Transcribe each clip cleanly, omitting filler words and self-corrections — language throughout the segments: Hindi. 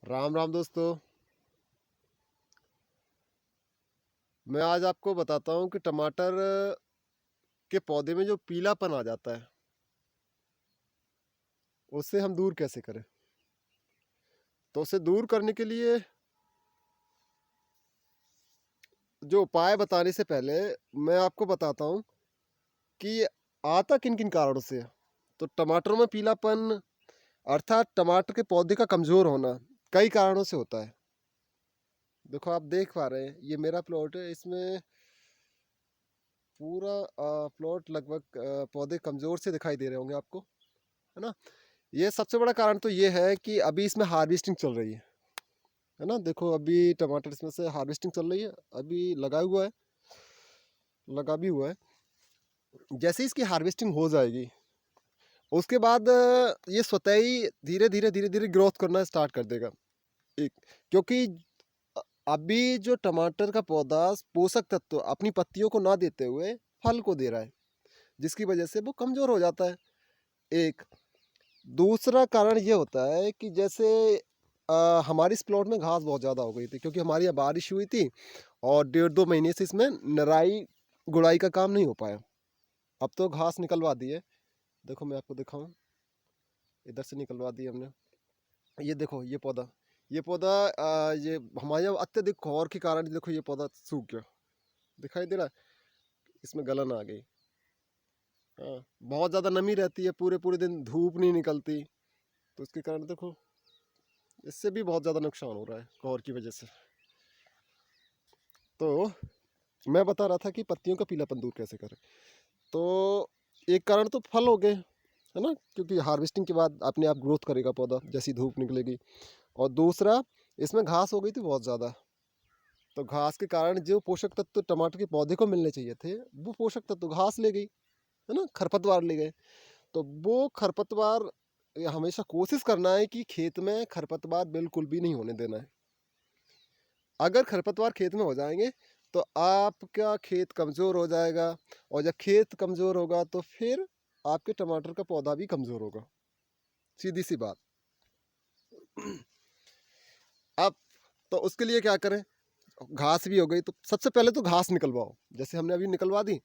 राम राम दोस्तों। मैं आज आपको बताता हूँ कि टमाटर के पौधे में जो पीलापन आ जाता है उससे हम दूर कैसे करें। तो उसे दूर करने के लिए जो उपाय बताने से पहले मैं आपको बताता हूँ कि ये आता किन किन कारणों से है। तो टमाटरों में पीलापन अर्थात टमाटर के पौधे का कमज़ोर होना कई कारणों से होता है। देखो, आप देख पा रहे हैं ये मेरा प्लॉट है, इसमें पूरा प्लॉट लगभग पौधे कमज़ोर से दिखाई दे रहे होंगे आपको, है ना। ये सबसे बड़ा कारण तो ये है कि अभी इसमें हार्वेस्टिंग चल रही है ना। देखो, अभी टमाटर इसमें से हार्वेस्टिंग चल रही है, अभी लगा हुआ है, लगा भी हुआ है। जैसे ही इसकी हार्वेस्टिंग हो जाएगी उसके बाद ये स्वतः ही धीरे धीरे धीरे धीरे ग्रोथ करना स्टार्ट कर देगा। एक, क्योंकि अ- अभी जो टमाटर का पौधा पोषक तत्व अपनी पत्तियों को ना देते हुए फल को दे रहा है, जिसकी वजह से वो कमज़ोर हो जाता है। एक दूसरा कारण ये होता है कि जैसे हमारे इस प्लॉट में घास बहुत ज़्यादा हो गई थी, क्योंकि हमारे यहाँ बारिश हुई थी और 1.5-2 महीने से इसमें नराई गुड़ाई का काम नहीं हो पाया। अब तो घास निकलवा दी है। देखो, मैं आपको दिखाऊं, इधर से निकलवा दी हमने। ये देखो, ये पौधा ये हमारे यहाँ अत्यधिक कोहर के कारण देखो ये पौधा सूख गया, दिखाई दे रहा है। इसमें गलन आ गई। हाँ, बहुत ज़्यादा नमी रहती है, पूरे पूरे दिन धूप नहीं निकलती, तो उसके कारण देखो इससे भी बहुत ज़्यादा नुकसान हो रहा है कोहर की वजह से। तो मैं बता रहा था कि पत्तियों का पीलापन दूर कैसे करें। तो एक कारण तो फल हो गए, है ना, क्योंकि हार्वेस्टिंग के बाद अपने आप ग्रोथ करेगा पौधा जैसी धूप निकलेगी। और दूसरा, इसमें घास हो गई थी बहुत ज़्यादा। तो घास के कारण जो पोषक तत्व टमाटर के पौधे को मिलने चाहिए थे, वो पोषक तत्व घास ले गई, है ना, खरपतवार ले गए। तो वो खरपतवार, ये हमेशा कोशिश करना है कि खेत में खरपतवार बिल्कुल भी नहीं होने देना है। अगर खरपतवार खेत में हो जाएंगे तो आपका खेत कमज़ोर हो जाएगा, और जब खेत कमज़ोर होगा तो फिर आपके टमाटर का पौधा भी कमज़ोर होगा, सीधी सी बात। अब तो उसके लिए क्या करें, घास भी हो गई तो सबसे पहले तो घास निकलवाओ, जैसे हमने अभी निकलवा दी।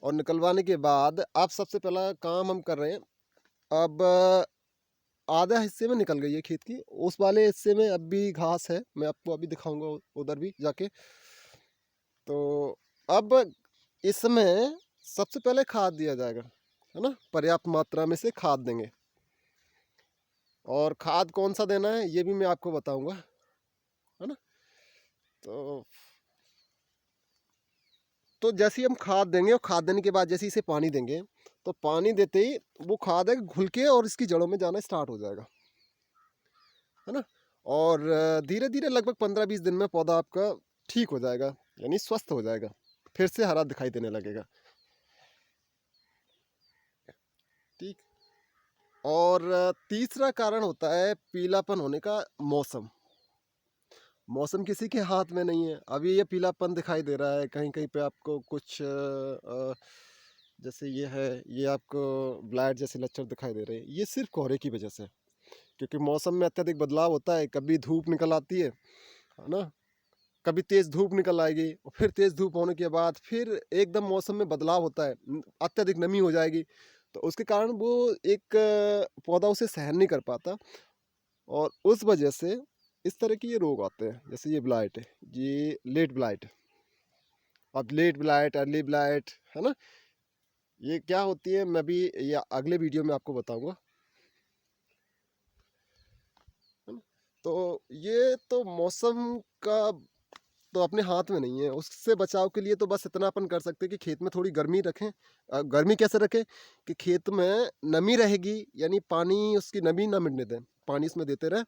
और निकलवाने के बाद अब सबसे पहला काम हम कर रहे हैं। अब आधा हिस्से में निकल गई है खेत की, उस वाले हिस्से में अब भी घास है, मैं आपको अभी दिखाऊंगा उधर भी जाके। तो अब इसमें सबसे पहले खाद दिया जाएगा, है ना, पर्याप्त मात्रा में से खाद देंगे। और खाद कौन सा देना है ये भी मैं आपको बताऊंगा, है ना। तो जैसे ही हम खाद देंगे और खाद देने के बाद जैसे ही इसे पानी देंगे, तो पानी देते ही वो खाद है घुल के और इसकी जड़ों में जाना स्टार्ट हो जाएगा, है ना। और धीरे धीरे लगभग 15-20 दिन में पौधा आपका ठीक हो जाएगा, यानी स्वस्थ हो जाएगा, फिर से हरा दिखाई देने लगेगा। ठीक। और तीसरा कारण होता है पीलापन होने का, मौसम। मौसम किसी के हाथ में नहीं है। अभी ये पीलापन दिखाई दे रहा है कहीं कहीं पे आपको कुछ जैसे ये है, ये आपको ब्लाइट जैसे लक्षण दिखाई दे रहे हैं, ये सिर्फ कोहरे की वजह से। क्योंकि मौसम में अत्यधिक बदलाव होता है, कभी धूप निकल आती है ना, कभी तेज़ धूप निकल आएगी और फिर तेज़ धूप होने के बाद फिर एकदम मौसम में बदलाव होता है, अत्यधिक नमी हो जाएगी। तो उसके कारण वो एक पौधा उसे सहन नहीं कर पाता, और उस वजह से इस तरह के ये रोग आते हैं। जैसे ये ब्लाइट है, ये लेट ब्लाइट। अब लेट ब्लाइट, अर्ली ब्लाइट, है ना, ये क्या होती है मैं भी ये अगले वीडियो में आपको बताऊंगा, है ना। तो ये तो मौसम का तो अपने हाथ में नहीं है। उससे बचाव के लिए तो बस इतना अपन कर सकते हैं कि खेत में थोड़ी गर्मी रखें। गर्मी कैसे रखें कि खेत में नमी रहेगी, यानी पानी उसकी नमी ना मिटने दें, पानी इसमें देते रहें।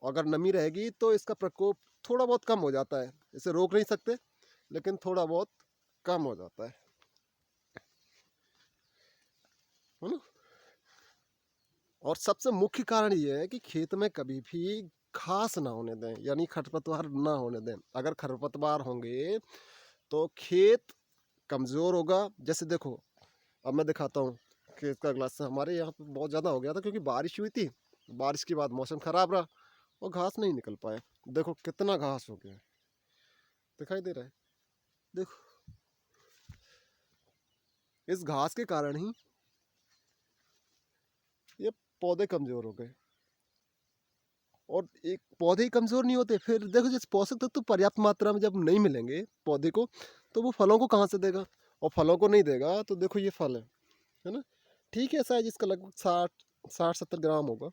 अगर नमी रहेगी तो इसका प्रकोप थोड़ा बहुत कम हो जाता है, इसे रोक नहीं सकते लेकिन थोड़ा बहुत कम हो जाता है ना। और सबसे मुख्य कारण ये है कि खेत में कभी भी घास ना होने दें, यानी खरपतवार ना होने दें। अगर खरपतवार होंगे तो खेत कमज़ोर होगा। जैसे देखो, अब मैं दिखाता हूँ खेत का ग्लास। हमारे यहाँ पे बहुत ज़्यादा हो गया था क्योंकि बारिश हुई थी, बारिश के बाद मौसम ख़राब रहा और घास नहीं निकल पाया। देखो कितना घास हो गया है, दिखाई दे रहा है। देखो इस घास के कारण ही ये पौधे कमजोर हो गए। और एक पौधे ही कमजोर नहीं होते, फिर देखो जैसे पोषक तत्व तो पर्याप्त मात्रा में जब नहीं मिलेंगे पौधे को, तो वो फलों को कहाँ से देगा? और फलों को नहीं देगा तो देखो ये फल है ना, ठीक है, साइज इसका लगभग 60-70 ग्राम होगा।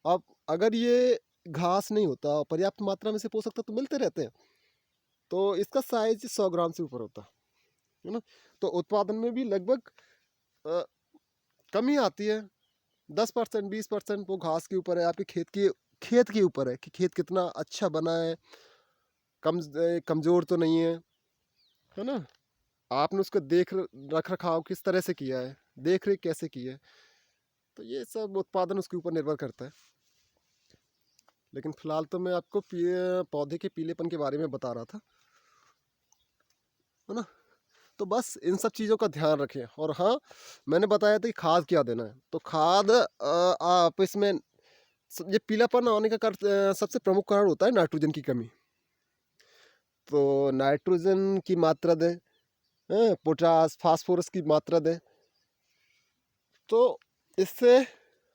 अब अगर ये घास नहीं होता, पर्याप्त मात्रा में से पोषक तत्व तो मिलते रहते हैं, तो इसका साइज 100 ग्राम से ऊपर होता है ना। तो उत्पादन में भी लगभग अ, कमी आती है। 10% 20% वो घास के ऊपर है, आपके खेत के ऊपर है कि खेत कितना अच्छा बना है, कमजोर तो नहीं है ना। आपने उसका रख रखाव किस तरह से किया है, देख रेख कैसे की है, तो ये सब उत्पादन उसके ऊपर निर्भर करता है। लेकिन फिलहाल तो मैं आपको पौधे के पीलेपन के बारे में बता रहा था, है ना। तो बस इन सब चीज़ों का ध्यान रखें। और हाँ, मैंने बताया था कि खाद क्या देना है, तो खाद आप इसमें ये पीलापन आने का सबसे प्रमुख कारण होता है नाइट्रोजन की कमी। तो नाइट्रोजन की मात्रा दें, पोटास फास्फोरस की मात्रा दें, तो इससे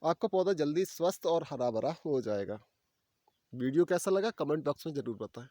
आपका पौधा जल्दी स्वस्थ और हरा भरा हो जाएगा। वीडियो कैसा लगा कमेंट बॉक्स में ज़रूर बताएं।